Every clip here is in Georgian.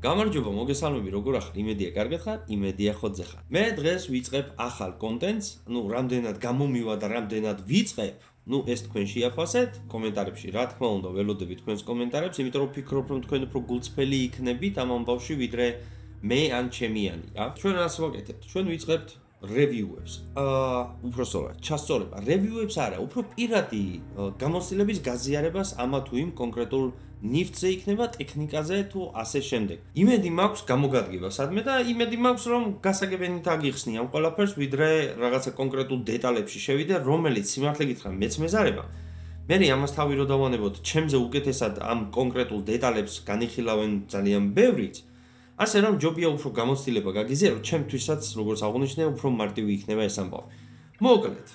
გამარჯობა, მოგესალმები, როგორ ახარ? იმედია კარგად ხარ, იმედია ხოძე ხარ. მე დღეს ვიწყებ ახალ კონტენტს, რამდენად გამომივა და რამდენად ვიწყებ, ეს თქვენ შეაფასეთ, კომენტარებში რა თქმა უნდა, ველოდებით თქვენს კომენტარებს, იმიტომ რომ ვფიქრობ, რომ თქვენ უფრო გულწრფელი იქნებით ამ ამბავში, ვიდრე მე ან ჩემიანი, რა. ჩვენ რას ვაკეთებთ? ჩვენ ვიწყებთ review-ებს. უпроსტად, ჩასწორება. Review-ებს არა, უფრო პირადი გამოცდილების გაზიარებას ამა თუ იმ კონკრეტულ ნივთზე იქნება ტექნიკაზე თუ ასე შემდეგ. იმედი მაქვს გამოგადგება სადმე და იმედი მაქვს რომ გასაგებენით აგიხსნი ამ ყველაფერს, ვიდრე რაღაცა კონკრეტულ დეტალებში შევიდე, რომელიც სიმართლე გითხრა მეც მეზარება. მე ამას თავი რო დავანებოთ, ჩემზე უკეთესად ამ კონკრეტულ დეტალებს განიხილავენ ძალიან ბევრიც. ასე რომ ჯობია უფრო გამოცდილება გაგიზიაროთ, ჩემთვისაც, როგორც აღნიშნე, უფრო მარტივი იქნება ეს ამბავი. მოკლედ,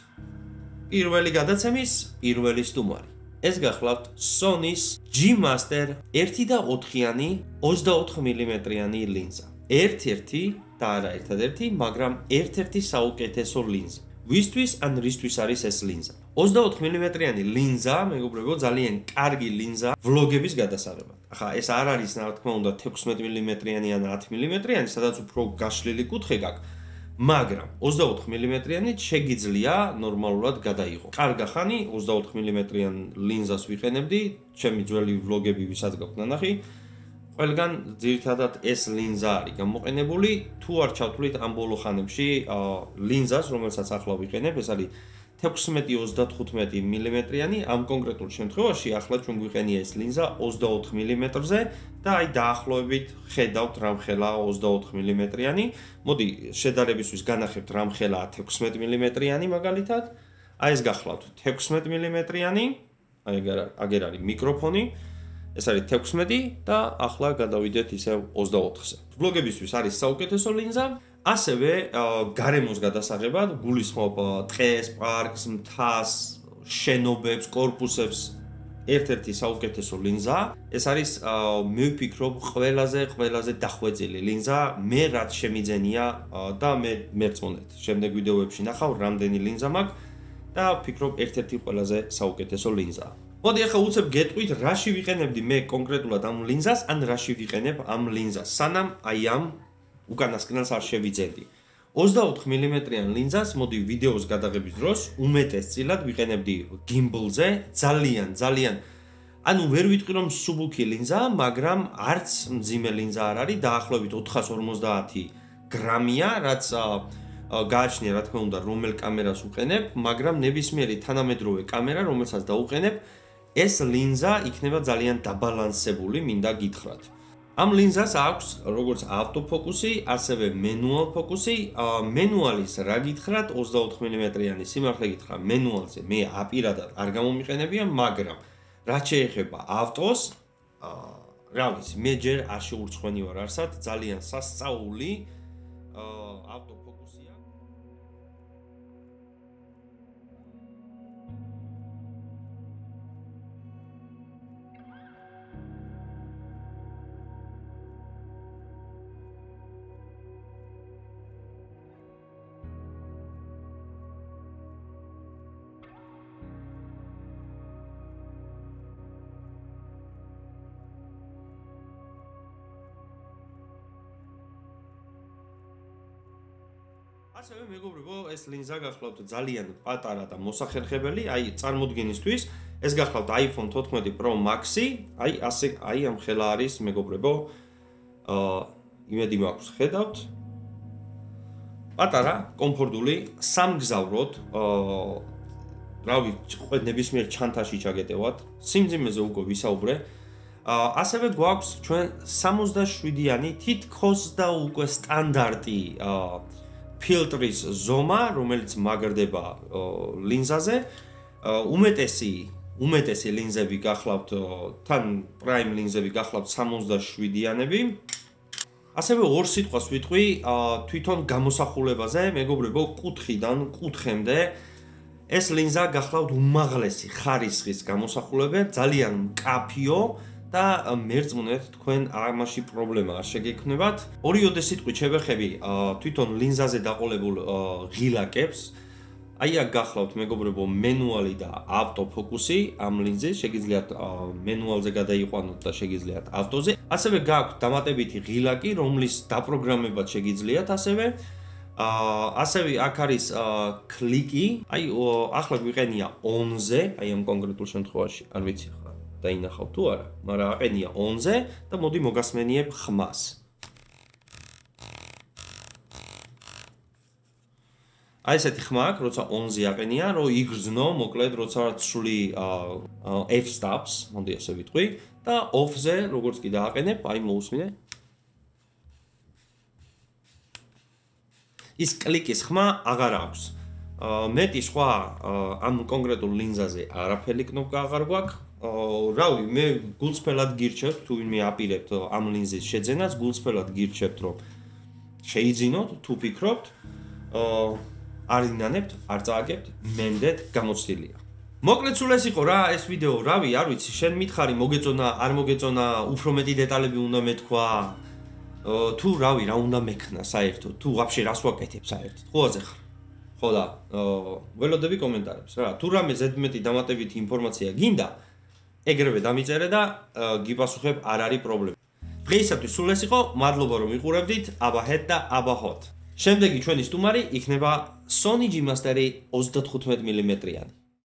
პირველი გადაცემის პირველი სტუმარი. ეს გახლავთ Sony-ს G-Master 1.4-იანი 24 მმ-იანი ლინზა. ერთ-ერთი და არა ერთადერთი, მაგრამ ერთ-ერთი საუკეთესო ლინზა. ვისთვის ან რისთვის არის ეს ლინზა? 24 მმ-იანი ლინზა, მეგობრებო, ძალიან კარგი ლინზა ვლოგების გადასაღებად. ახლა ეს არ არის, რა თქმა უნდა, 16 მმ-იანი ან 10 მმ-იანი, სადაც უფრო გაშლილი კუთხე გაქვს. მაგრამ 24 მმ-იანი შეგიძლია ნორმალურად გადაიღო. კარგა ხანი 24 მმ-იან ლინზას ვიყენებდი, ჩემი ძველი ვლოგები ვისაც გაქვთ ნანახი. ყველგან ძირითადად ეს ლინზა არის გამოყენებული, თუ არ ჩავთვლით ამ ბოლო ხანებში ლინზას, რომელსაც ახლა ვიყენებ, ეს არის 16-35 მმ-იანი, ამ კონკრეტულ შემთხვევაში ახლა ჩვენ გვიყენია ეს ლინზა 24 მმ-ზე და აი დაახლოებით ხედავთ რამხელა 24 მმ-იანი. მოდი შედარებისთვის განახებთ რამხელა 16 მმ-იანი მაგალითად. აი ეს გახლავთ 16 მმ-იანი, აი აგერ არის მიკროფონი. ეს არის 16 და ახლა გადავიდეთ ისევ 24-ზე. ვლოგებისთვის არის საუკეთესო ლინზა. ასევე გარემოს გადასაღებად გულისხმობ ტყეს, პარკს, მთას, შენობებს, კორპუსებს ერთ-ერთი საუკეთესო ლინზა. ეს არის მე ვფიქრობ ყველაზე დახვეწილი ლინზა, მე რაც შემიძენია და მე მერწმუნეთ. შემდეგ ვიდეოებში ნახავ რამდენი ლინზა მაქვს და ვფიქრობ ერთ-ერთი ყველაზე საუკეთესო ლინზაა. მოდი ახლა უცებ გეტყვით, რაში ვიყენებდი მე კონკრეტულად ამ ლინზას, ან რაში ვიყენებ ამ ლინზას, სანამ აი ამ უკანასკნელს არ შევიძენდი. 24 მმ-იან ლინზას, მოდი ვიდეოს გადაღების დროს უმეტესწილად ვიყენებდი gimbal-ზე, ძალიან ანუ ვერ ვიტყვი რომ სუბუქი ლინზა, მაგრამ არც მძიმე ლინზა არ არის, დაახლოებით 450 გრამია, რაც გააჩნია რა თქმა უნდა რომელ კამერას უყენებ, მაგრამ ნებისმიერი თანამედროვე კამერა, რომელსაც დაუყენებ, ეს ლინზა იქნება ძალიან დაბალანსებული, მინდა გითხრათ. ამ ლინზას აქვს როგორც ავტოფოკუსი, ასევე მენუალ ფოკუსი. მენუალის რა გითხრათ, 24 მმ-იანი სიმართლე გითხრა, მენუალზე მე აპირადად არ გამომიყენებია, მაგრამ რაც შეეხება ავტოს, რა ვიცი, მე ჯერ არ შეურცხვენი ვარ არსად, ძალიან სასწაული ავტოფოკუსია. ასევე მეგობრებო, ეს ლინზა გახლავთ ძალიან პატარა და მოსახერხებელი, აი წარმოდგენისთვის, ეს გახლავთ iPhone 14 Pro Max-ი, აი ამ ხელა არის მეგობრებო, იმედი მაქვს ხედავთ. პატარა, კომფორტული, სამგზავროდ, რავი, ნებისმიერ ჩანთაში ჩაგეტევათ, სიმძიმეზე უკვე ვისაუბრე. ასევე გვაქვს ჩვენ 67-იანი თითქოს და უკვე სტანდარტი ფილტრის ზომა, რომელიც მაგრდება ლინზაზე. უმეტესი ლინზები გახლავთ, თან პრაიმ ლინზები გახლავთ 67-იანები. ასევე ორ სიტყვას ვიტყვი თვითონ გამოსახულებაზე, მეგობრებო, კუთხიდან კუთხემდე. ეს ლინზა გახლავთ უმაღლესი ხარისხის გამოსახულება, ძალიან მკაფიო და მერწმუნეთ თქვენ ამაში პრობლემა არ შეგექმნებათ. ორიოდე სიტყვით შევეხები თვითონ ლინზაზე დაყოლებულ ღილაკებს, აი აქ გახლავთ მეგობრებო მენუალი და ავტოფოკუსი ამ ლინზის, შეგიძლიათ მენუალზე გადაიყვანოთ და შეგიძლიათ ავტოზე. ასევე გაქვთ დამატებითი ღილაკი, რომლის დაპროგრამებად შეგიძლიათ ასევე. ასევე აქ არის კლიკი, აი ახლა გვიყენია on-ზე, აი ამ კონკრეტულ შემთხვევაში, არ ვიცი ხა დაინახავთ თუ არა, მაგრამ აყენია on-ზე და მოდი მოგასმენიებ ხმას. აი ესეთი ხმა აქვს, როცა on-ზე აყენია, რომ იგრძნო, მოკლედ, როცა ცვლი f-stops, მოდი ასე ვიტყვი, და off-ზე, როგორც კი დააყენებ, აი მოусმინე. ის კლიკის ხმა აღარ აქვს. მეტი სხვა ამ კონკრეტულ ლინზაზე არაფერი კნოპკა აღარ გვაქვს. რავი, მე გულწრფელად გირჩევთ, თუ ვინმე აპირებთ ამ ლინზის შეძენას, გულწრფელად გირჩევთ, რომ შეიძინოთ, თუ ფიქრობთ, არ ინანებთ, არ წააგებთ, მენდეთ, გამოცდილია. მოკლედ სულ ეს იყო რა, ეს ვიდეო, რავი, არ ვიცი, შენ მითხარი, მოგეწონა, არ მოგეწონა, უფრო მეტი დეტალები უნდა მეთქვა. თუ რავი, რა უნდა მექნა საერთოდ, თუ ვაფშე რას ვაკეთებ საერთოდ, ხოაზე ხარ. ხო და ველოდები კომენტარებს რა. თუ რამე ზედმეტი დამატებითი ინფორმაცია გინდა, ეგრევე დამიწერე და გიპასუხებ, არ არის პრობლემა. დღეისათვის სულ ეს იყო, მადლობა რომ იყურებდით, აბა ჰედ და აბა ჰოთ. შემდეგი ჩვენი სტუმარი იქნება Sony G Master 35 მმ-იანი.